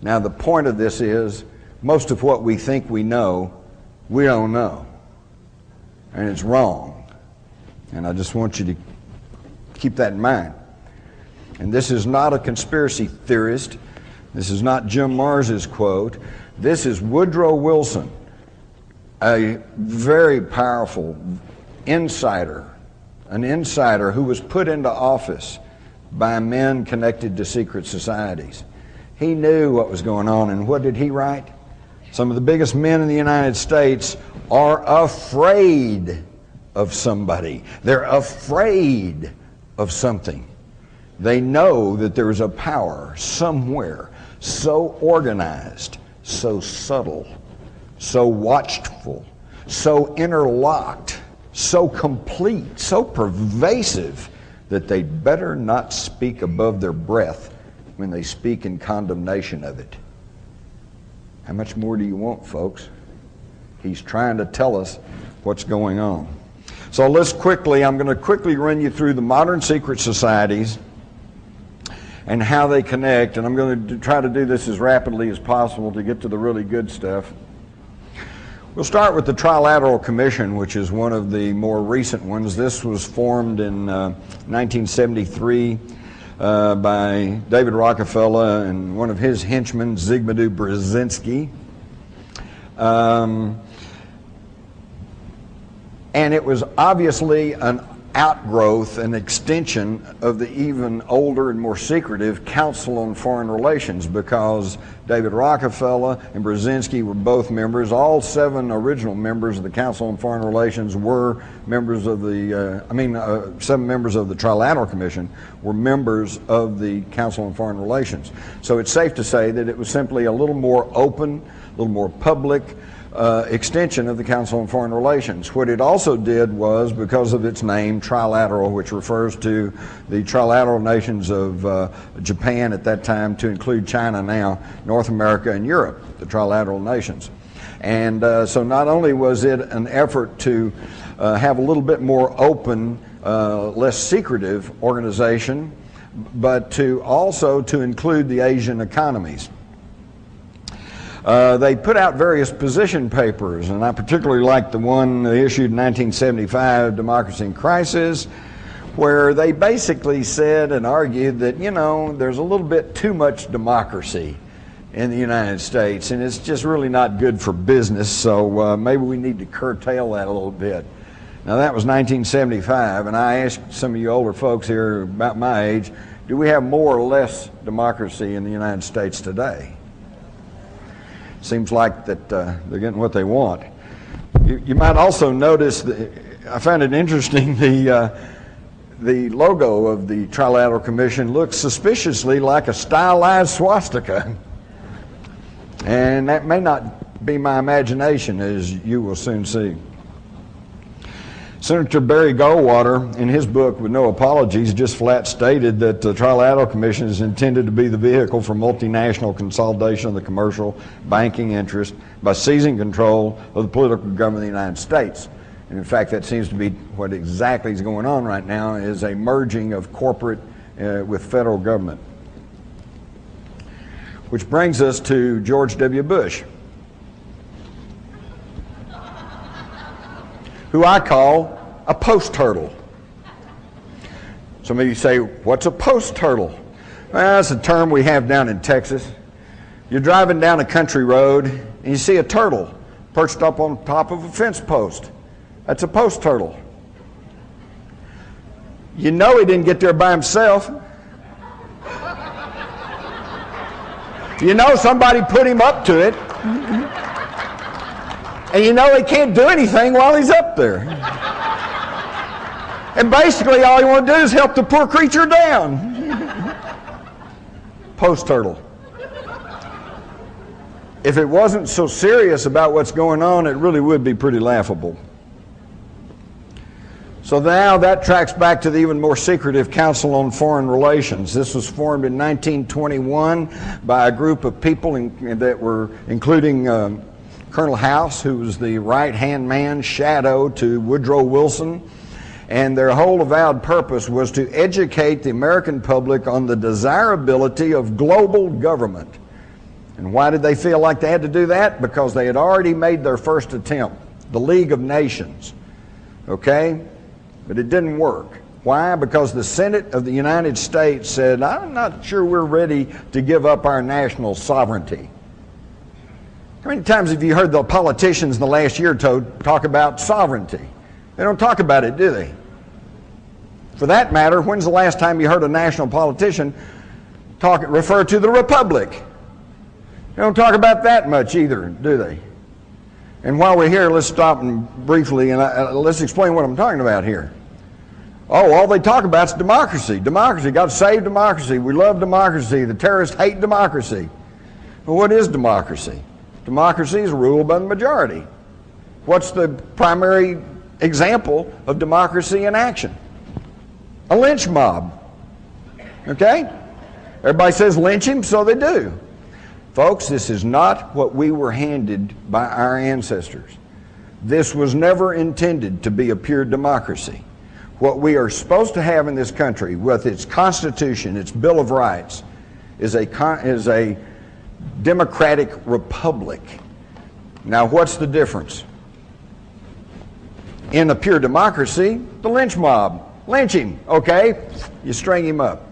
Now, the point of this is, most of what we think we know, we don't know. And it's wrong. And I just want you to keep that in mind. And this is not a conspiracy theorist. This is not Jim Mars's quote. This is Woodrow Wilson, a very powerful insider, an insider who was put into office by men connected to secret societies. He knew what was going on, and what did he write? Some of the biggest men in the United States are afraid of somebody. They're afraid of something. They know that there is a power somewhere so organized, so subtle, so watchful, so interlocked, so complete, so pervasive that they'd better not speak above their breath when they speak in condemnation of it. How much more do you want, folks? He's trying to tell us what's going on. So I'm going to quickly run you through the modern secret societies and how they connect, and I'm going to try to do this as rapidly as possible to get to the really good stuff. We'll start with the Trilateral Commission, which is one of the more recent ones. This was formed in 1973 by David Rockefeller and one of his henchmen, Zygmunt Brzezinski. And it was obviously an outgrowth, an extension of the even older and more secretive Council on Foreign Relations, because David Rockefeller and Brzezinski were both members. All 7 original members of the Council on Foreign Relations were members of the, 7 members of the Trilateral Commission were members of the Council on Foreign Relations. So it's safe to say that it was simply a little more open, a little more public, extension of the Council on Foreign Relations. What it also did was, because of its name, trilateral, which refers to the trilateral nations of Japan at that time, to include China now, North America and Europe, the trilateral nations. And so not only was it an effort to have a little bit more open, less secretive organization, but to also to include the Asian economies. They put out various position papers, and I particularly like the one they issued in 1975, Democracy in Crisis, where they basically said and argued that, there's a little bit too much democracy in the United States, and it's just really not good for business, so maybe we need to curtail that a little bit. Now, that was 1975, and I asked some of you older folks here about my age, do we have more or less democracy in the United States today? Seems like that they're getting what they want. You might also notice that I found it interesting, the logo of the Trilateral Commission looks suspiciously like a stylized swastika. And that may not be my imagination, as you will soon see. Senator Barry Goldwater, in his book, With No Apologies, just flat stated that the Trilateral Commission is intended to be the vehicle for multinational consolidation of the commercial banking interest by seizing control of the political government of the United States. And in fact, that seems to be what exactly is going on right now, is a merging of corporate with federal government. Which brings us to George W. Bush, who I call a post-turtle. Some of you say, what's a post-turtle? Well, that's a term we have down in Texas. You're driving down a country road and you see a turtle perched up on top of a fence post. That's a post-turtle. You know he didn't get there by himself. You know somebody put him up to it. And you know he can't do anything while he's up there. And basically all you want to do is help the poor creature down. Post-turtle. If it wasn't so serious about what's going on, it really would be pretty laughable. So now that tracks back to the even more secretive Council on Foreign Relations. This was formed in 1921 by a group of people that were including Colonel House, who was the right-hand man, shadow to Woodrow Wilson, and their whole avowed purpose was to educate the American public on the desirability of global government. And why did they feel like they had to do that? Because they had already made their first attempt, the League of Nations, okay? But it didn't work. Why? Because the Senate of the United States said, I'm not sure we're ready to give up our national sovereignty. How many times have you heard the politicians in the last year or two talk about sovereignty? They don't talk about it, do they? For that matter, when's the last time you heard a national politician refer to the republic? They don't talk about that much either, do they? And while we're here, let's stop and briefly and let's explain what I'm talking about here. Oh, all they talk about is democracy. Democracy. God save democracy. We love democracy. The terrorists hate democracy. Well, what is democracy? Democracy is ruled by the majority. What's the primary example of democracy in action? A lynch mob. Okay? Everybody says lynch him, so they do. Folks, this is not what we were handed by our ancestors. This was never intended to be a pure democracy. What we are supposed to have in this country, with its Constitution, its Bill of Rights, is a democratic republic. Now, what's the difference? In a pure democracy, the lynch mob. Lynch him, okay? You string him up.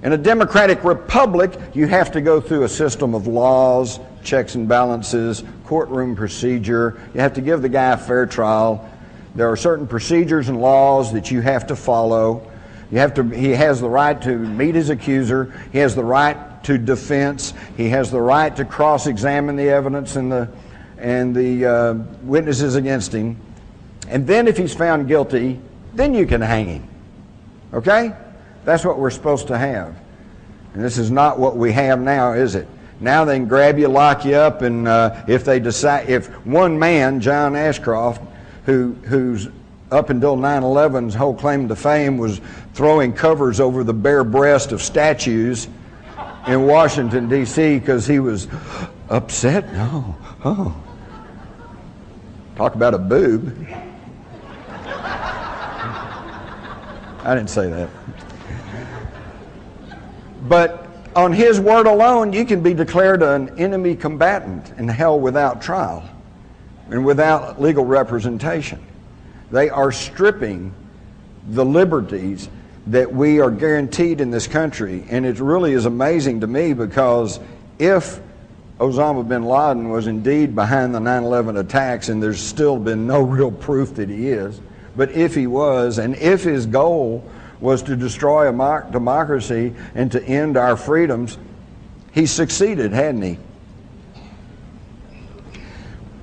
In a democratic republic, you have to go through a system of laws, checks and balances, courtroom procedure. You have to give the guy a fair trial. There are certain procedures and laws that you have to follow. He has the right to meet his accuser. He has the right to defense. He has the right to cross-examine the evidence and the witnesses against him. And then if he's found guilty, then you can hang him. Okay? That's what we're supposed to have. And this is not what we have now, is it? Now they can grab you, lock you up, and if one man, John Ashcroft, who's up until 9/11's whole claim to fame was throwing covers over the bare breast of statues in Washington, D.C. because he was upset. No. Oh. Talk about a boob. I didn't say that. But on his word alone, you can be declared an enemy combatant and held without trial and without legal representation. They are stripping the liberties that we are guaranteed in this country. And it really is amazing to me, because if Osama bin Laden was indeed behind the 9/11 attacks, and there's still been no real proof that he is, but if he was, and if his goal was to destroy a democracy and to end our freedoms, he succeeded, hadn't he?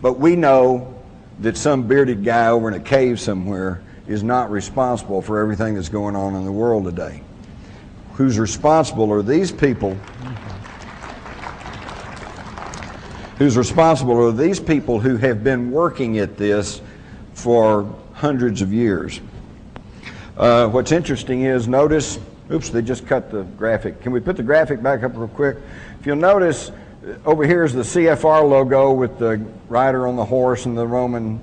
But we know that some bearded guy over in a cave somewhere is not responsible for everything that's going on in the world today. Who's responsible are these people. Who's responsible are these people who have been working at this for hundreds of years. What's interesting is, notice, oops, they just cut the graphic. Can we put the graphic back up real quick? If you'll notice, over here is the CFR logo with the rider on the horse and the Roman,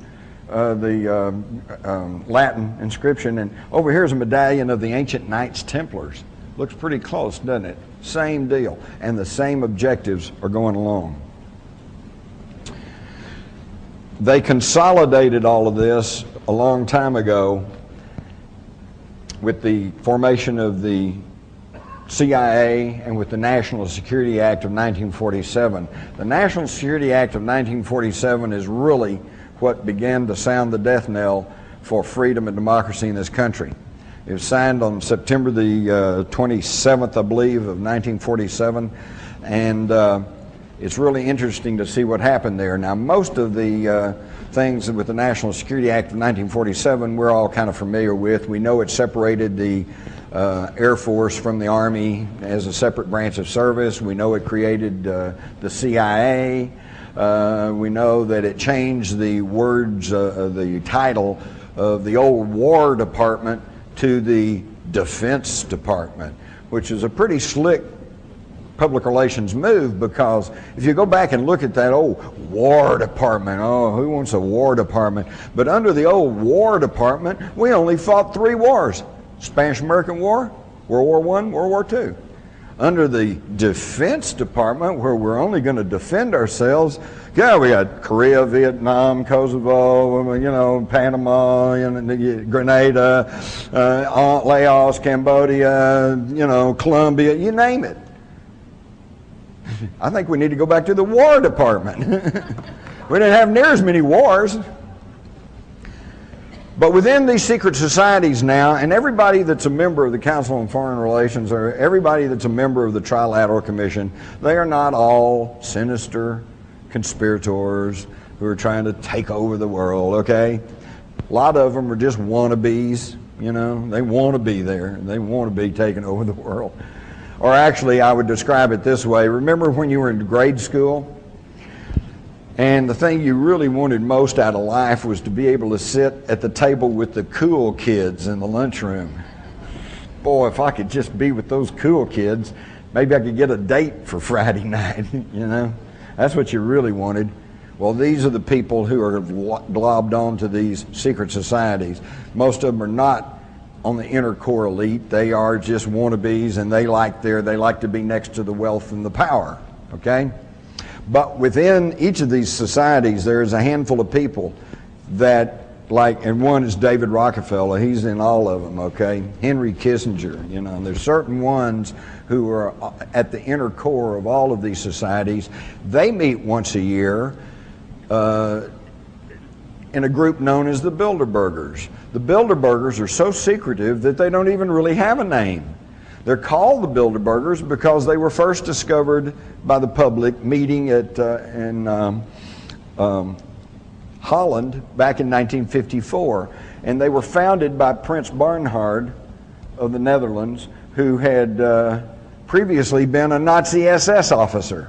Latin inscription. And over here is a medallion of the ancient Knights Templars. Looks pretty close, doesn't it? Same deal. And the same objectives are going along. They consolidated all of this a long time ago with the formation of the CIA and with the National Security Act of 1947. The National Security Act of 1947 is really what began to sound the death knell for freedom and democracy in this country. It was signed on September the 27th, I believe, of 1947, and it's really interesting to see what happened there. Now, most of the things with the National Security Act of 1947 we're all kind of familiar with. We know it separated the Air Force from the Army as a separate branch of service. We know it created the CIA. We know that it changed the words, the title of the old War Department to the Defense Department, which is a pretty slick public relations move, because if you go back and look at that old War Department, oh, who wants a War Department? But under the old War Department, we only fought 3 wars. Spanish-American War, World War I, World War II. Under the Defense Department, where we're only going to defend ourselves, yeah, we got Korea, Vietnam, Kosovo, Panama, Grenada, Laos, Cambodia, Colombia, you name it. I think we need to go back to the War Department. We didn't have near as many wars. But within these secret societies now, and everybody that's a member of the Council on Foreign Relations, or everybody that's a member of the Trilateral Commission, they are not all sinister conspirators who are trying to take over the world, okay? A lot of them are just wannabes, they want to be there. They want to be taking over the world. Or actually, I would describe it this way. Remember when you were in grade school? And the thing you really wanted most out of life was to be able to sit at the table with the cool kids in the lunchroom. Boy, if I could just be with those cool kids, maybe I could get a date for Friday night, That's what you really wanted. Well, these are the people who are globbed onto these secret societies. Most of them are not on the inner core elite. They are just wannabes, and they like to be next to the wealth and the power, okay? But within each of these societies, there is a handful of people that, and one is David Rockefeller. He's in all of them, okay? Henry Kissinger, There's certain ones who are at the inner core of all of these societies. They meet once a year in a group known as the Bilderbergers. The Bilderbergers are so secretive that they don't even really have a name. They're called the Bilderbergers because they were first discovered by the public meeting in Holland back in 1954. And they were founded by Prince Bernhard of the Netherlands, who had previously been a Nazi SS officer.